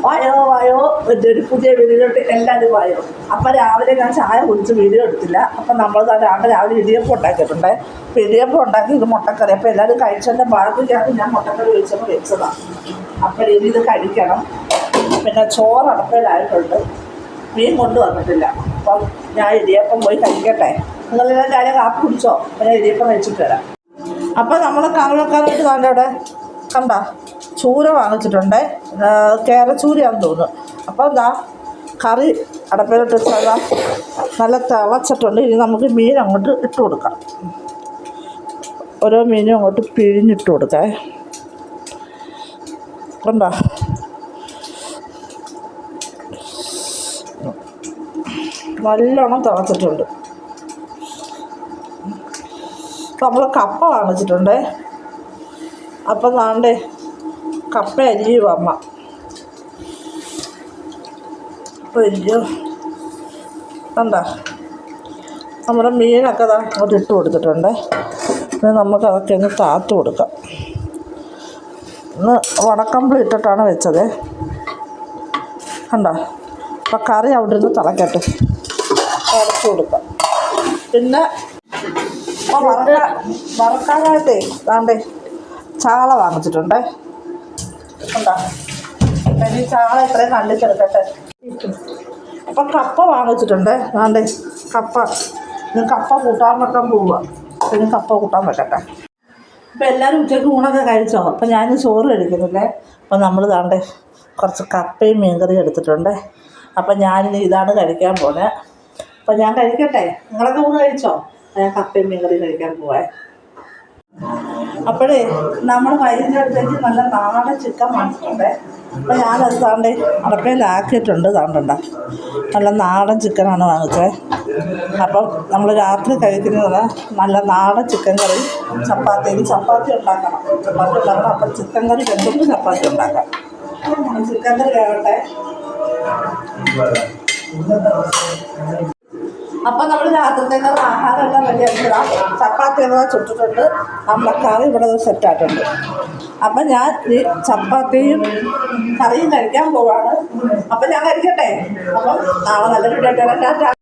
വായോ വായോ ഒരു പുതിയ വീഡിയോയിലോട്ട് എല്ലാവരും വായോ. അപ്പം രാവിലെ ഞാൻ ചായ കുടിച്ച് വീഡിയോ എടുത്തില്ല. അപ്പം നമ്മൾ രാവിലെ ഇടിയപ്പം ഉണ്ടാക്കിയിട്ടുണ്ട്. അപ്പം ഇടിയപ്പം ഉണ്ടാക്കി ഇത് മുട്ടക്കറി. അപ്പോൾ എല്ലാവരും കഴിച്ചതിൻ്റെ ബാക്കിയാണ് ഞാൻ മുട്ടക്കറി ഒഴിച്ചപ്പോൾ വെച്ചതാണ്. അപ്പം ഇനി ഇത് കഴിക്കണം. പിന്നെ ചോറ് അടുപ്പയിലായിട്ടുണ്ട്, മീൻ കൊണ്ടുവന്നിട്ടില്ല. അപ്പം ഞാൻ ഇടിയപ്പം പോയി കഴിക്കട്ടെ. നിങ്ങളെല്ലാം കാര്യം കാപ്പി കുടിച്ചോ? അപ്പം ഞാൻ ഇടിയപ്പം കഴിച്ചിട്ട് വരാം. അപ്പം നമ്മൾ കറി വെക്കാനായിട്ട് അവിടെ കണ്ട ചൂര വാങ്ങിച്ചിട്ടുണ്ട്. കേരച്ചൂരയാണെന്ന് തോന്നുന്നു. അപ്പം എന്താ കറി അടപ്പയിലോട്ട് വെച്ചാൽ നല്ല തിളച്ചിട്ടുണ്ട്. ഇനി നമുക്ക് മീൻ അങ്ങോട്ട് ഇട്ട് കൊടുക്കാം. ഓരോ മീനും അങ്ങോട്ട് പിഴിഞ്ഞിട്ട് കൊടുക്കാം. കണ്ടോ നല്ലോണം തിളച്ചിട്ടുണ്ട്. നമ്മൾ കപ്പ വാങ്ങിച്ചിട്ടുണ്ട്. അപ്പം നാണ്ടേ കപ്പ അരിയും അമ്മ. അയ്യോ എന്താ നമ്മുടെ മീനൊക്കെ അങ്ങോട്ട് ഇട്ട് കൊടുത്തിട്ടുണ്ട്. പിന്നെ നമുക്കതൊക്കെ ഒന്ന് താത്ത് കൊടുക്കാം. ഇന്ന് വടക്കമ്പളി ഇട്ടിട്ടാണ് വെച്ചത്. കണ്ടോ അപ്പം കറി അവിടെ നിന്ന് തിളക്കട്ടെ, അടച്ചു കൊടുക്കാം. പിന്നെ വറക്കാനായിട്ടേ ദാണ്ടേ ചാള വാങ്ങിച്ചിട്ടുണ്ട്. കണ്ടോ ഈ ചാള ഇത്രയും കണ്ടിച്ചെടുക്കട്ടെ. അപ്പം കപ്പ വാങ്ങിച്ചിട്ടുണ്ട്. ദാണ്ടേ കപ്പ കൂട്ടാൻ വെക്കാൻ പോവുക. പിന്നെ കപ്പ കൂട്ടാൻ വെക്കട്ടെ. അപ്പം എല്ലാവരും ഉച്ചയ്ക്ക് ഊണൊക്കെ കഴിച്ചോ? അപ്പം ഞാൻ ചോറ് കഴിക്കുന്നില്ലേ. അപ്പം നമ്മൾ ദാണ്ടേ കുറച്ച് കപ്പയും മീൻകറിയും എടുത്തിട്ടുണ്ട്. അപ്പം ഞാനിനി ഇതാണ് കഴിക്കാൻ പോകുന്നത്. അപ്പം ഞാൻ കഴിക്കട്ടെ. നിങ്ങളൊക്കെ ഊണ് കഴിച്ചോ? ഞാൻ കപ്പയും മീൻകറിയും കഴിക്കാൻ പോവേ. അപ്പോഴേ നമ്മൾ വൈകുന്നേരത്തേക്ക് നല്ല നാടൻ ചിക്കൻ വാങ്ങിച്ചിട്ടുണ്ട്. അപ്പം ഞാനത് താണ്ടേ അടപ്പയിലാക്കിയിട്ടുണ്ട്. താണ്ടണ്ട നല്ല നാടൻ ചിക്കനാണ് വാങ്ങിച്ചത്. അപ്പം നമ്മൾ രാത്രി കഴിക്കുന്നത് നല്ല നാടൻ ചിക്കൻ കറി ചപ്പാത്തി ഉണ്ടാക്കണം. അപ്പം ചിക്കൻ കറി വെച്ചിട്ട് ചപ്പാത്തി ഉണ്ടാക്കാം. ചിക്കൻ കറി വേവട്ടെ. അപ്പം നമ്മൾ രാത്രിത്തേക്കുള്ള ആഹാരമെല്ലാം റെഡിയാക്കിയതാ. ചപ്പാത്തി എന്നത് ചുട്ടിട്ടുണ്ട്. നമ്മളെ കറി ഇവിടെ സെറ്റായിട്ടുണ്ട്. അപ്പം ഞാൻ ഈ ചപ്പാത്തിയും കറിയും കഴിക്കാൻ പോവാണ്. അപ്പം ഞാൻ കഴിക്കട്ടെ. അപ്പം നാളെ നല്ല വീഡിയോ ആയിട്ട് വരാം.